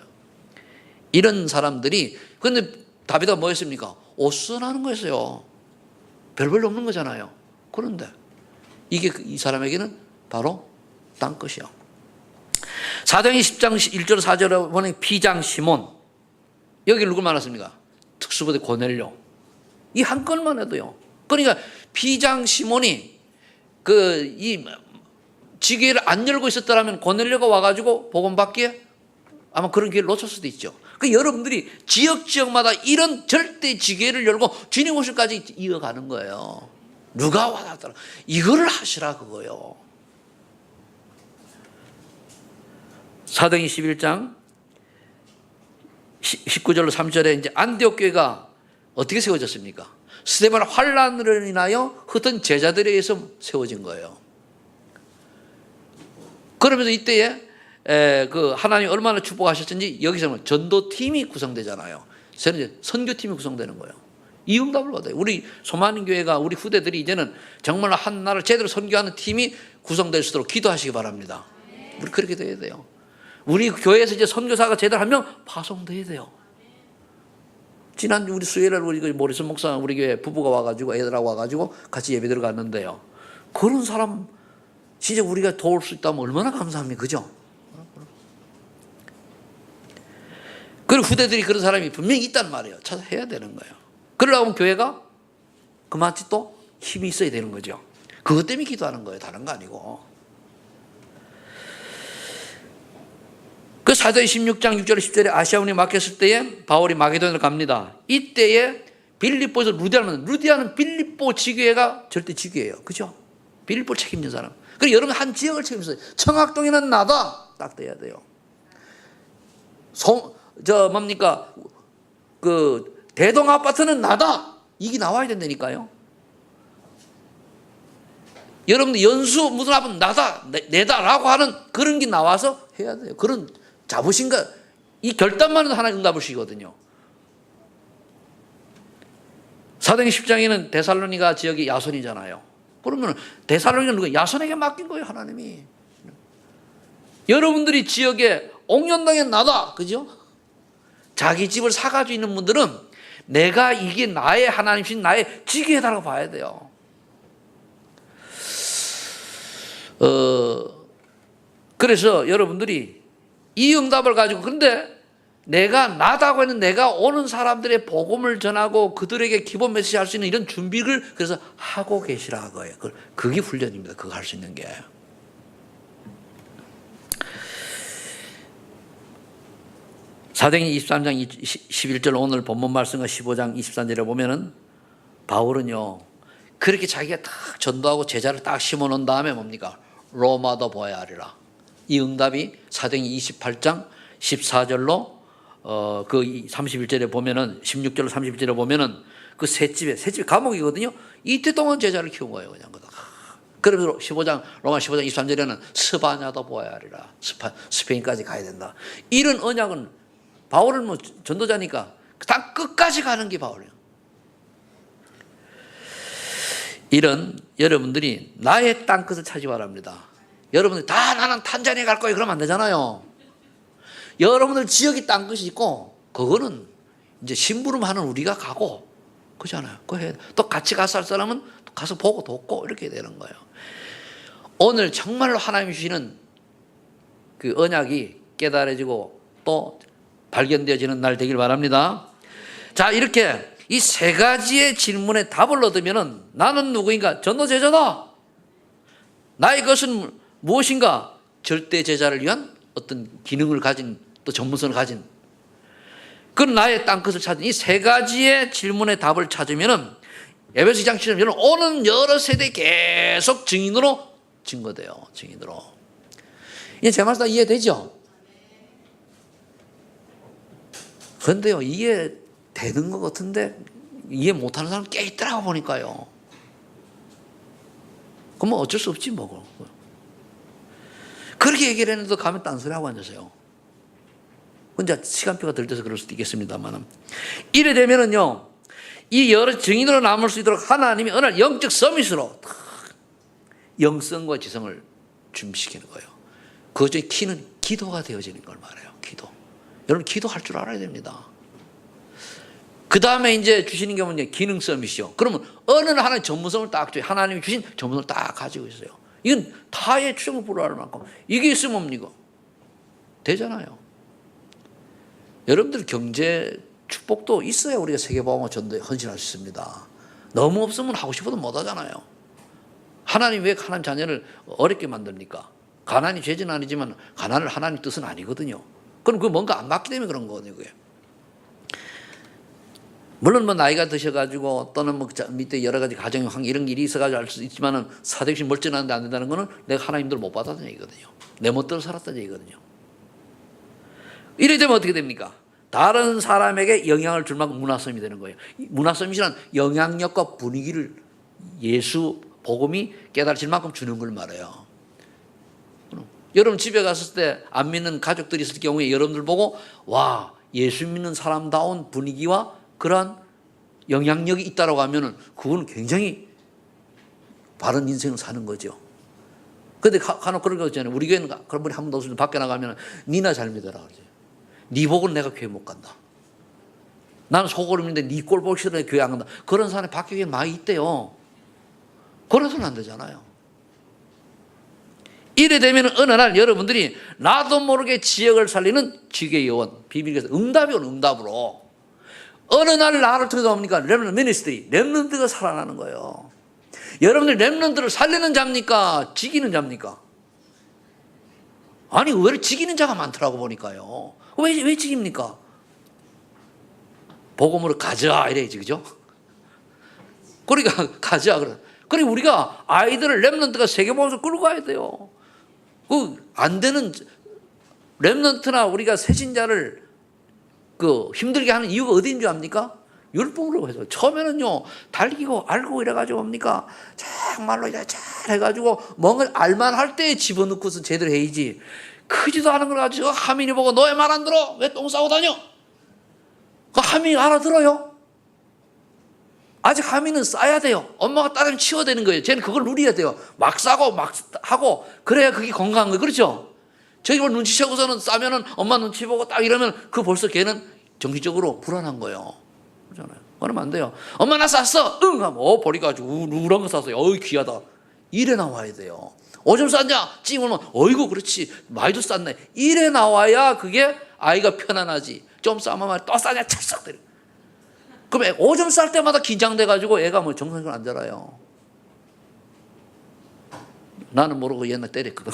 이런 사람들이, 그런데 다비드가 뭐 했습니까? 오순하는 거였어요. 별볼로 없는 거잖아요. 그런데 이게 이 사람에게는 바로 땅끝이요. 사도행전 10장 1절 4절에 보면 피장 시몬, 여기 누굴 만났습니까? 특수부대 고넬료. 이 한 건만 해도요. 그러니까 피장 시몬이 이 지교회를 안 열고 있었더라면 고넬료가 와가지고 복음 받기에 아마 그런 기회를 놓쳤을 수도 있죠. 그 여러분들이 지역마다 이런 절대 지교회를 열고 주님 오실까지 이어가는 거예요. 누가 와닿더라. 이거를 하시라 그거요. 사도행전 11장 19절로 3절에 이제 안디옥 교회가 어떻게 세워졌습니까? 스데반 환란으로 인하여 흩은 제자들에 의해서 세워진 거예요. 그러면서 이때에 그 하나님 얼마나 축복하셨는지 여기서는 전도팀이 구성되잖아요. 저는 이제 선교팀이 구성되는 거예요. 이 응답을 받아요. 우리 소만인 교회가 우리 후대들이 이제는 정말 한 나라를 제대로 선교하는 팀이 구성될 수 있도록 기도하시기 바랍니다. 우리 그렇게 돼야 돼요. 우리 교회에서 이제 선교사가 제대로 한 명 파송돼야 돼요. 지난 우리 수요일날 우리 모리슨 목사 우리 교회 부부가 와가지고 애들하고 와가지고 같이 예배 들어갔는데요. 그런 사람 진짜 우리가 도울 수 있다면 얼마나 감사합니까, 그죠? 그리고 후대들이 그런 사람이 분명히 있단 말이에요. 찾아해야 되는 거예요. 그러려면 교회가 그만치 또 힘이 있어야 되는 거죠. 그것 때문에 기도하는 거예요. 다른 거 아니고. 그 사도행전 16장 6절 10절에 아시아운이 막혔을 때에 바울이 마게도냐로 갑니다. 이때에 빌립보에서 루디아는 빌립보 지교회가 절대 지교회예요. 그죠? 빌립보 책임진 사람. 그리고 여러분 한 지역을 책임져요. 청학동에는 나다. 딱 돼야 돼요. 그 대동 아파트는 나다. 이게 나와야 된다니까요. 여러분들 연수 무슨 앞은 나다, 내다라고 하는 그런 게 나와서 해야 돼요. 그런 자부심과 이 결단만 해도 하나님 응답을 주시거든요. 사도행전 10장에는 데살로니가 지역이 야손이잖아요. 그러면 데살로니가 누가? 야손에게 맡긴 거예요, 하나님이. 여러분들이 지역에 옥년당에 나다, 그죠? 자기 집을 사가지고 있는 분들은 내가 이게 나의 하나님이신 나의 지교회다라고 봐야 돼요. 그래서 여러분들이 이 응답을 가지고, 그런데 내가 나다고 했는 내가 오는 사람들의 복음을 전하고 그들에게 기본 메시지 할 수 있는 이런 준비를 그래서 하고 계시라 거예요. 그게 훈련입니다. 그거 할 수 있는 게. 사도행전 23장 11절 오늘 본문 말씀과 15장 23절에 보면은 바울은요 그렇게 자기가 딱 전도하고 제자를 딱 심어놓은 다음에 뭡니까? 로마도 보아야 하리라. 이 응답이 사도행전 28장 14절로 그 31절에 보면은 16절로 31절에 보면은 그 셋집이 감옥이거든요. 이때 동안 제자를 키운 거예요, 그냥. 그러면서 15장 로마 15장 23절에는 스바냐도 보아야 하리라. 스페인까지 가야 된다. 이런 언약은 바울은 뭐 전도자니까 다 끝까지 가는 게 바울이에요. 이런 여러분들이 나의 땅끝을 찾기 바랍니다. 여러분들이 다 나는 탄자니아 갈 거예요 그러면 안 되잖아요. 여러분들 지역이 땅끝이 있고 그거는 이제 심부름하는 우리가 가고 그렇잖아요. 또 같이 가서 할 사람은 가서 보고 돕고 이렇게 되는 거예요. 오늘 정말로 하나님이 주시는 그 언약이 깨달아지고 또 발견되어지는 날 되길 바랍니다. 자, 이렇게 이 세 가지의 질문에 답을 얻으면은 나는 누구인가? 전도 제자다. 나의 것은 무엇인가? 절대 제자를 위한 어떤 기능을 가진 또 전문성을 가진 그런 나의 땅끝을 찾은 이 세 가지의 질문의 답을 찾으면은 에베소 2장 7절 여러분 오는 여러 세대 계속 증인으로 증거돼요. 증인으로. 이게 제 말씀 다 이해되죠? 그런데요 이해되는 것 같은데 이해 못하는 사람 꽤 있더라고 보니까요. 그럼 뭐 어쩔 수 없지 뭐. 그렇게 얘기를 했는데 가면 딴소리하고 앉으세요. 혼자 시간표가 덜 돼서 그럴 수도 있겠습니다만 이래 되면은요 이 여러 증인으로 남을 수 있도록 하나님이 어느 날 영적 서밋으로 영성과 지성을 준비시키는 거예요. 그 중에 키는 기도가 되어지는 걸 말해요. 기도. 여러분 기도할 줄 알아야 됩니다. 그 다음에 이제 주시는 게 뭐냐 기능 서밋이요. 그러면 어느 날 하나님 전문성을 딱 줘요. 하나님이 주신 전문성을 딱 가지고 있어요. 이건 타의 추정을 불허할 만큼 이게 있으면 뭡니까? 되잖아요. 여러분들 경제 축복도 있어야 우리가 세계보험과 전도에 헌신할 수 있습니다. 너무 없으면 하고 싶어도 못 하잖아요. 하나님 왜 하나님 자녀를 어렵게 만듭니까? 가난이 죄는 아니지만 가난을 하나님 뜻은 아니거든요. 그럼 그 뭔가 안 맞기 때문에 그런 거거든요. 그게. 물론 뭐 나이가 드셔가지고 또는 뭐 밑에 여러 가지 가정 환경 이런 일이 있어가지고 알 수 있지만은 사대시 멀쩡한데 안 된다는 거는 내가 하나님들 못 받았다는 얘기거든요. 내 멋대로 살았다는 얘기거든요. 이래 되면 어떻게 됩니까? 다른 사람에게 영향을 줄 만큼 문화섬이 되는 거예요. 문화섬이란 영향력과 분위기를 예수 복음이 깨달아질 만큼 주는 걸 말해요. 여러분 집에 갔을 때 안 믿는 가족들이 있을 경우에 여러분들 보고 와 예수 믿는 사람다운 분위기와 그러한 영향력이 있다라고 하면은 그거는 굉장히 바른 인생을 사는 거죠. 그런데 간혹 그런 거 있잖아요. 우리 교회는 그런 분이 한 번 더 밖에 나가면 니나 잘 믿어라 그러죠. 네 복은 내가 교회 못 간다. 나는 소고름인데 네 꼴 보기 싫어 교회 안 간다. 그런 사람이 밖에 교회에 많이 있대요. 그래서는 안 되잖아요. 이래 되면 어느 날 여러분들이 나도 모르게 지역을 살리는 지교의 요원 비밀에서 응답이 오는 응답으로 어느 날 나를 통해서 뭡니까? 렘넌트 미니스트리 렘넌트가 살아나는 거예요. 여러분들 렘넌트를 살리는 자입니까? 지키는 자입니까? 아니 왜 지키는 자가 많더라고 보니까요. 왜 지킵니까? 복음으로 가자 이래야지 그죠? 그러니까 가자 그래. 그리고 우리가 아이들을 렘넌트가 세계보면서 끌고 가야 돼요. 그 안 되는 렘넌트나 우리가 새신자를 그 힘들게 하는 이유가 어디인 줄 압니까? 율법으로 해서 처음에는요 달기고 알고 이래가지고 뭡니까? 정말로 이래 잘 해가지고 뭔가 알만할 때 집어넣고서 제대로 해야지. 크지도 않은 걸 가지고 하민이 보고 너의 말 안 들어? 왜 똥 싸고 다녀? 그 하민이 알아들어요? 아직 하민은 싸야 돼요. 엄마가 따르면 치워야 되는 거예요. 쟤는 그걸 누려야 돼요. 막 싸고 막 하고 그래야 그게 건강한 거예요. 그렇죠? 저기 뭐 눈치채고서는 싸면은 엄마 눈치 보고 딱 이러면 그 벌써 걔는 정신적으로 불안한 거예요. 그렇잖아요. 그러면 안 돼요. 엄마 나 쌌어. 응 하면 버리가지고 우울한 거 쌌어요. 어이 귀하다. 이래 나와야 돼요. 오줌 쌌냐? 찡으면 어이구 그렇지 많이도 쌌네. 이래 나와야 그게 아이가 편안하지. 좀 싸면 또 싸냐 찰싹 때려. 그럼 오줌 쌀 때마다 긴장돼가지고 애가 뭐 정상적으로 안 자라요. 나는 모르고 옛날 때렸거든.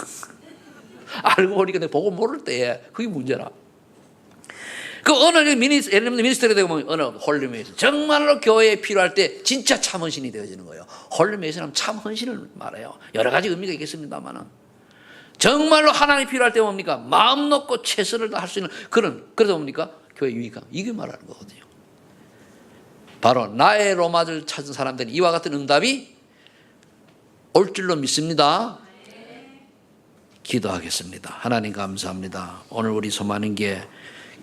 알고 보니까 내가 보고 모를 때에 그게 문제라. 그 어느 미니스트리 되고 보면 어느 홀리메이슨 정말로 교회에 필요할 때 진짜 참 헌신이 되어지는 거예요. 홀리메이슨은 참 헌신을 말해요. 여러 가지 의미가 있겠습니다만은 정말로 하나님 필요할 때 뭡니까? 마음 놓고 최선을 다할 수 있는 그러다 뭡니까? 교회 유익함. 이게 말하는 거거든요. 바로 나의 로마를 찾은 사람들은 이와 같은 응답이 올 줄로 믿습니다. 기도하겠습니다. 하나님 감사합니다. 오늘 우리 소망하는 게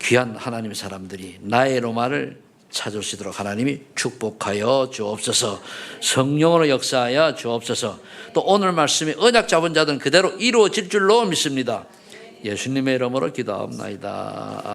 귀한 하나님의 사람들이 나의 로마를 찾을 수 있도록 하나님이 축복하여 주옵소서. 성령으로 역사하여 주옵소서. 또 오늘 말씀에 언약 잡은 자들은 그대로 이루어질 줄로 믿습니다. 예수님의 이름으로 기도합니다.